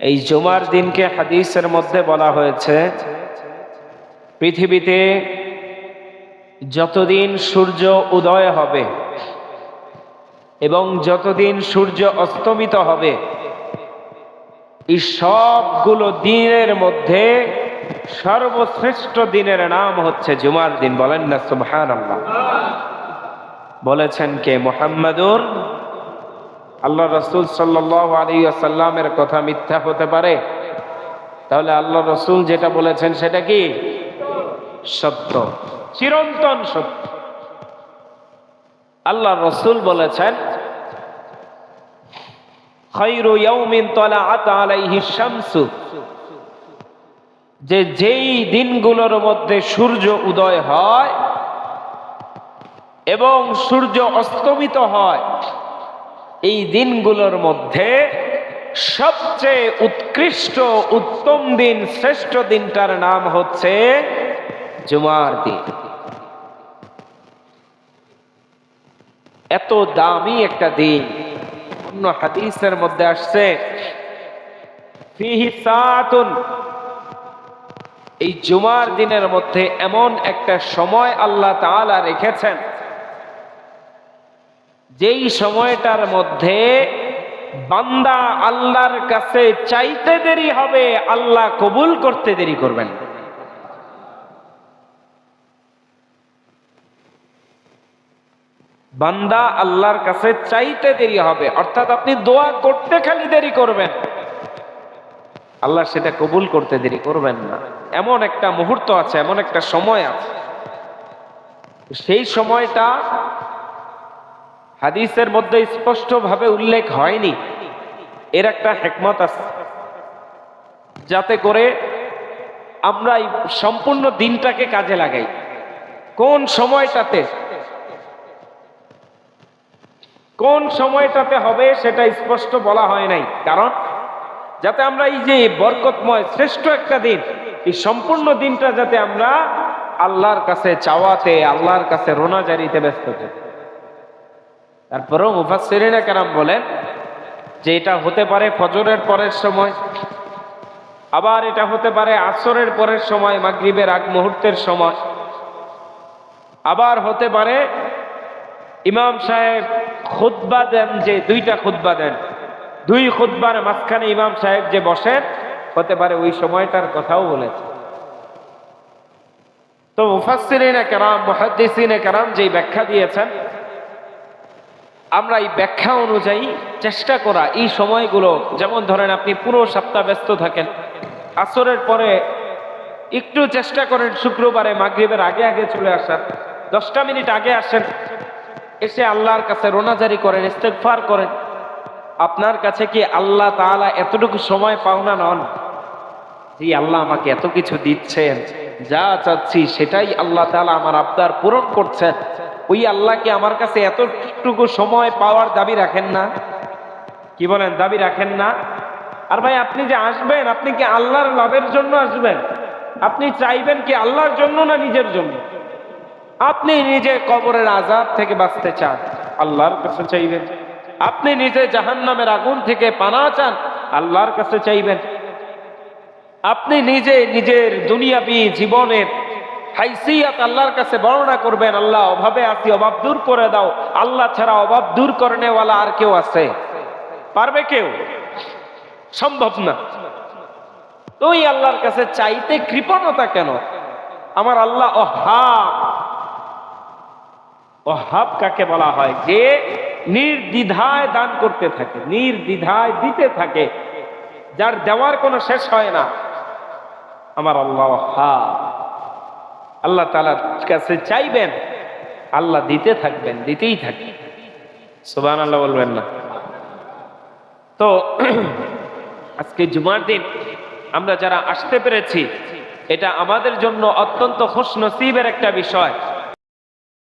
এই জুমার দিনকে হাদিসের মধ্যে বলা হয়েছে পৃথিবীতে যতদিন সূর্য উদয় হবে এবং যতদিন সূর্য অস্তমিত হবে, এই সবগুলো দিনের মধ্যে সর্বশ্রেষ্ঠ দিনের নাম হচ্ছে জুমার দিন। বলেন না সুবহানাল্লাহ। বলেছেন কে? মুহাম্মাদুর। আল্লাহ রাসূল সাল্লাল্লাহু আলাইহি ওয়াসাল্লামের কথা মিথ্যা হতে পারে? তাহলে আল্লাহ রাসূল যেটা বলেছেন সেটা কি? সত্য, চিরন্তন সত্য। আল্লাহ রাসূল বলেছেন খায়রু ইয়াউমিন তালাআত আলাইহি শামসু, যে যেই দিনগুলোর মধ্যে সূর্য উদয় হয় এবং সূর্য অস্তমিত হয়, এই দিনগুলোর মধ্যে সবচেয়ে উৎকৃষ্ট উত্তম দিন, শ্রেষ্ঠ দিনটার নাম হচ্ছে জুমার দিন। এত দামি একটা দিন। অন্য হাদিসের মধ্যে আসছে ফিহি সাআতুন, এই জুমার দিনের মধ্যে এমন একটা সময় আল্লাহ তাআলা রেখেছেন, যেই সময়টার মধ্যে বান্দা আল্লাহর কাছে চাইতে দেরি হবে, আল্লাহ কবুল করতে দেরি করবেন। বান্দা আল্লাহর কাছে চাইতে দেরি হবে, অর্থাৎ আপনি দোয়া করতে খালি দেরি করবেন, আল্লাহ সেটা কবুল করতে দেরি করবেন না। এমন একটা মুহূর্ত আছে, এমন একটা সময় আছে, সেই সময়টা হাদিসের মধ্যে স্পষ্টভাবে উল্লেখ হয়নি। এর একটা হিকমত আছে, যাতে করে আমরা এই সম্পূর্ণ দিনটাকে কাজে লাগাই। কোন সময়টাতে হবে সেটা স্পষ্ট বলা হয় নাই, কারণ যাতে আমরা এই যে বরকতময় শ্রেষ্ঠ একটা দিন, এই সম্পূর্ণ দিনটা যাতে আমরা আল্লাহর কাছে চাওয়াতে, আল্লাহর কাছে রোনাজারিতে ব্যস্ত থাকি। তারপরেও মুফাসসিরিনে কেরাম বলেন যে এটা হতে পারে ফজরের পরের সময়, আবার এটা হতে পারে আসরের পরের সময়, মাগরিবের আগ মুহূর্তের সময়, আবার হতে পারে ইমাম সাহেব খুতবা দেন, যে দুইটা খুতবা দেন, দুই খুতবার মাঝখানে ইমাম সাহেব যে বসেন, হতে পারে ওই সময়টার কথাও বলেছে। তো মুফাসসিরিনে কেরাম, মুহাদ্দিসিনে কেরাম যেই ব্যাখ্যা দিয়েছেন, আমরা এই ব্যাখ্যা অনুযায়ী চেষ্টা করা এই সময়গুলো, যেমন ধরেন আপনি পুরো সপ্তাহ ব্যস্ত থাকেন, আসরের পরে একটু চেষ্টা করেন শুক্রবারে মাগরিবের আগে আগে চলে আসার, 10টা মিনিট আগে আসেন, এসে আল্লাহর কাছে রোনাজারি করেন, ইস্তেগফার করেন। আপনার কাছে কি আল্লাহ তাআলা এতটুকু সময় পাওনা নন? জি, আল্লাহ আমাকে এত কিছু দিচ্ছেন, যা চাচ্ছি সেটাই আল্লাহ তাআলা আমার আবদার পূরণ করছেন। ওই আল্লাহকে আমার কাছে এতটুকু সময় পাওয়ার দাবি রাখেন না? কি বলেন, দাবি রাখেন না? আর ভাই, আপনি যে আসবেন, আপনি কি আল্লাহর লাভের জন্য আসবেন? আপনি চাইবেন কি আল্লাহর জন্য না নিজের জন্য? আপনি নিজে কবরের আযাব থেকে বাঁচতে চান, আল্লাহর কাছে চাইবেন। আপনি নিজে জাহান্নামের আগুন থেকে পানাহ চান, আল্লাহর কাছে চাইবেন। আপনি নিজে নিজের দুনিয়াবি জীবনের হাইসিয়াত আল্লাহর কাছে বর্ণনা করবেন, আল্লাহ অভাবে আছি, অভাব দূর করে দাও। আল্লাহ ছাড়া অভাব দূর করনেওয়ালা আর কেউ আছে? পারবে কেউ? সম্ভব না। তো ওই আল্লাহর কাছে চাইতে কৃপণতা কেন? আমার আল্লাহ ওহাব। ওহাব কাকে বলা হয়? যে নির্দ্বিধায় দান করতে থাকে, নির্দ্বিধায় দিতে থাকে, যার দেওয়ার কোনো শেষ হয় না। আমার আল্লাহ ওহাব। আল্লাহ তাআলার কাছে চাইবেন, আল্লাহ দিতে থাকবেন, দিতেই থাকবেন। সুবহানাল্লাহ বলবেন না? তো আজকে জুমার দিন আমরা যারা আসতে পেরেছি, এটা আমাদের জন্য অত্যন্ত খুশনসিবের একটা বিষয়।